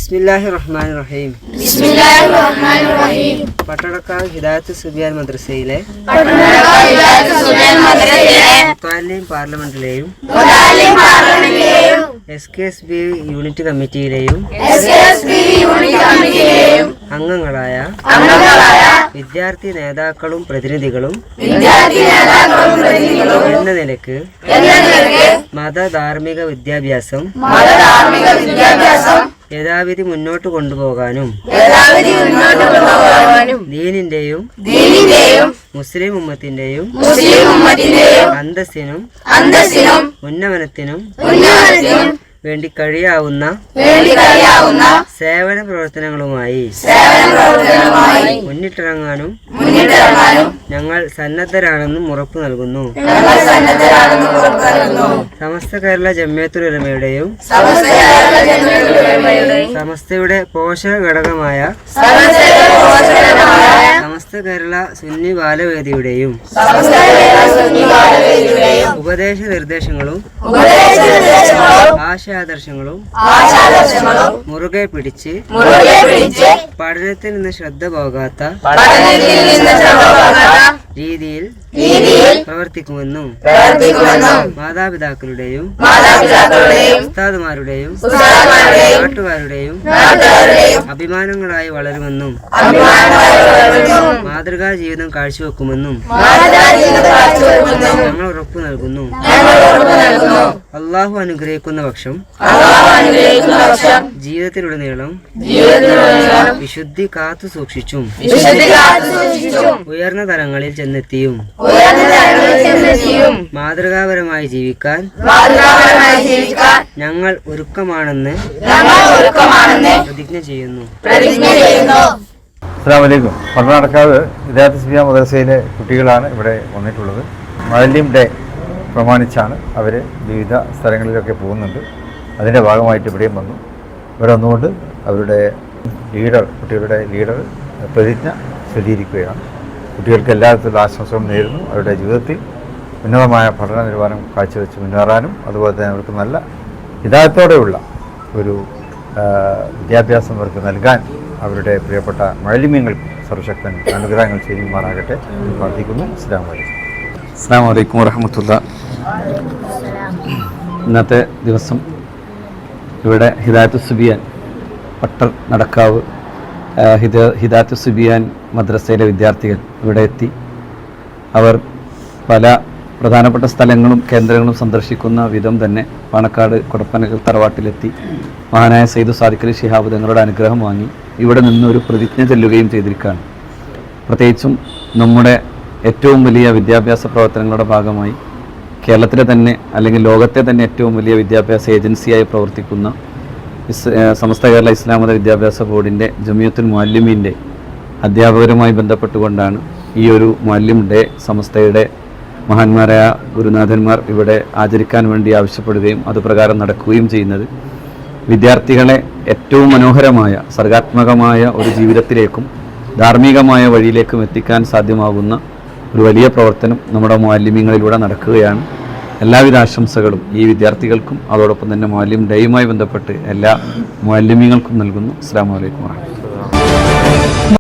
ബിസ്മില്ലാഹിർറഹ്മാനിർറഹീം. പട്ടണക്കാവ് ഹിദായത്ത് സുബിയാൻ മദ്രസയിലെ മുത്താലിം പാർലമെന്റിലെയും SKSB unit കമ്മിറ്റിയിലെയും അംഗങ്ങളായ വിദ്യാർത്ഥി നേതാക്കളും പ്രതിനിധികളും എന്ന നിലക്ക് മതധാർമ്മിക വിദ്യാഭ്യാസം യഥാവിധി മുന്നോട്ട് കൊണ്ടുപോകാനും ദീനിന്റെയും മുസ്ലിം ഉമ്മത്തിന്റെയും അന്തസ്സിനും ഉന്നമനത്തിനും വേണ്ടി കഴിയാവുന്ന സേവന പ്രവർത്തനങ്ങളുമായി മുന്നിട്ടിറങ്ങാനും ഞങ്ങൾ സന്നദ്ധരാണെന്നും ഉറപ്പു നൽകുന്നു. സമസ്ത കേരള ജംഇയ്യത്തുൽ ഉലമയുടെയും സമസ്തയുടെ പോഷക ഘടകമായ സമസ്ത കേരള സുന്നി ബാലവേദിയുടെയും ഉപദേശ നിർദ്ദേശങ്ങളും ആശയാദർശങ്ങളും മുറുകെ പിടിച്ച് പഠനത്തിൽ നിന്ന് ശ്രദ്ധ പോകാത്ത രീതിയിൽ പ്രവർത്തിക്കുമെന്നും മാതാപിതാക്കളുടെയും ഉസ്താദുമാരുടെയും നാട്ടുകാരുടെയും അഭിമാനങ്ങളായി വളരുമെന്നും മാതൃകാ ജീവിതം കാഴ്ചവെക്കുമെന്നും ഞങ്ങൾ ഉറപ്പു നൽകുന്നു. അള്ളാഹു അനുഗ്രഹിക്കുന്ന പക്ഷം ജീവിതത്തിലുടനീളം വിശുദ്ധി കാത്തു സൂക്ഷിച്ചും ഉയർന്ന തലങ്ങളിൽ ചെന്നെത്തിയും മാതൃകാപരമായി ജീവിക്കാൻ ഞങ്ങൾ ഒരുക്കമാണെന്ന് പ്രതിജ്ഞ ചെയ്യുന്നു. അസ്സലാമു അലൈക്കും. പട്ടണക്കാവ് ഹിദായത്ത് സുബിയാൻ മദ്രസയിലെ കുട്ടികളാണ് ഇവിടെ വന്നിട്ടുള്ളത്. മുഅല്ലിം ഡേ പ്രമാണിച്ചാണ് അവർ വിവിധ സ്ഥലങ്ങളിലൊക്കെ പോകുന്നുണ്ട്. അതിൻ്റെ ഭാഗമായിട്ട് ഇവിടെയും വന്നു. ഇവിടെ വന്നുകൊണ്ട് അവരുടെ കുട്ടികളുടെ ലീഡർ പ്രതിജ്ഞ ചൊല്ലിയിരിക്കുകയാണ്. കുട്ടികൾക്ക് എല്ലാവിധത്തിലുള്ള ആശംസകളും നേരുന്നു. അവരുടെ ജീവിതത്തിൽ ഉന്നതമായ പഠന നിലവാരം കാഴ്ചവെച്ച് മുന്നേറാനും അതുപോലെ തന്നെ അവർക്ക് നല്ല ഹിദായത്തോടെയുള്ള ഒരു വിദ്യാഭ്യാസം അവർക്ക് നൽകാൻ അവരുടെ പ്രിയപ്പെട്ട മുഅല്ലിമീങ്ങൾക്ക് സർവശക്തൻ അനുഗ്രഹങ്ങൾ ചെയ്യുമാറാകട്ടെ എന്ന് പ്രാർത്ഥിക്കുന്നു. അസ്സലാമു അലൈക്കും വറഹ്മത്തുള്ളാഹി. ഇന്നത്തെ ദിവസം ഇവിടെ ഹിദായത്ത് സുബിയാൻ പട്ടർ നടക്കാവ് ഹിദായത്ത് സുബിയാൻ മദ്രസയിലെ വിദ്യാർത്ഥികൾ ഇവിടെ എത്തി. അവർ പല പ്രധാനപ്പെട്ട സ്ഥലങ്ങളും കേന്ദ്രങ്ങളും സന്ദർശിക്കുന്ന വിധം തന്നെ പാണക്കാട് കൊടപ്പനകൾ തറവാട്ടിലെത്തി മഹാനായ സയ്യിദ് സാദിഖ് അലി ശിഹാബ് തങ്ങളുടെ അനുഗ്രഹം വാങ്ങി ഇവിടെ നിന്നൊരു പ്രതിജ്ഞ ചൊല്ലുകയും ചെയ്തിരിക്കുകയാണ്. പ്രത്യേകിച്ചും നമ്മുടെ ഏറ്റവും വലിയ വിദ്യാഭ്യാസ പ്രവർത്തനങ്ങളുടെ ഭാഗമായി കേരളത്തിലെ തന്നെ അല്ലെങ്കിൽ ലോകത്തെ തന്നെ ഏറ്റവും വലിയ വിദ്യാഭ്യാസ ഏജൻസിയായി പ്രവർത്തിക്കുന്ന സമസ്ത കേരള ഇസ്ലാം മത വിദ്യാഭ്യാസ ബോർഡിൻ്റെ ജമിയത്തുൽ മുഅല്ലിമീൻ്റെ അധ്യാപകരുമായി ബന്ധപ്പെട്ടുകൊണ്ടാണ് ഈ ഒരു മുഅല്ലിം ഡേ സമസ്തയുടെ മഹാന്മാരായ ഗുരുനാഥന്മാർ ഇവിടെ ആചരിക്കാൻ വേണ്ടി ആവശ്യപ്പെടുകയും അതുപ്രകാരം നടക്കുകയും ചെയ്യുന്നത്. വിദ്യാർത്ഥികളെ ഏറ്റവും മനോഹരമായ സർഗാത്മകമായ ഒരു ജീവിതത്തിലേക്കും ധാർമ്മികമായ വഴിയിലേക്കും എത്തിക്കാൻ സാധ്യമാകുന്ന ഒരു വലിയ പ്രവർത്തനം നമ്മുടെ മുഅല്ലിമീങ്ങളിലൂടെ നടക്കുകയാണ്. എല്ലാവിധ ആശംസകളും ഈ വിദ്യാർത്ഥികൾക്കും അതോടൊപ്പം തന്നെ മുഅല്ലിം ഡേയുമായി ബന്ധപ്പെട്ട് എല്ലാ മുഅല്ലിമീങ്ങൾക്കും നൽകുന്നു. അസ്സലാമു അലൈക്കും വറഹ്മത്തുള്ളാഹി.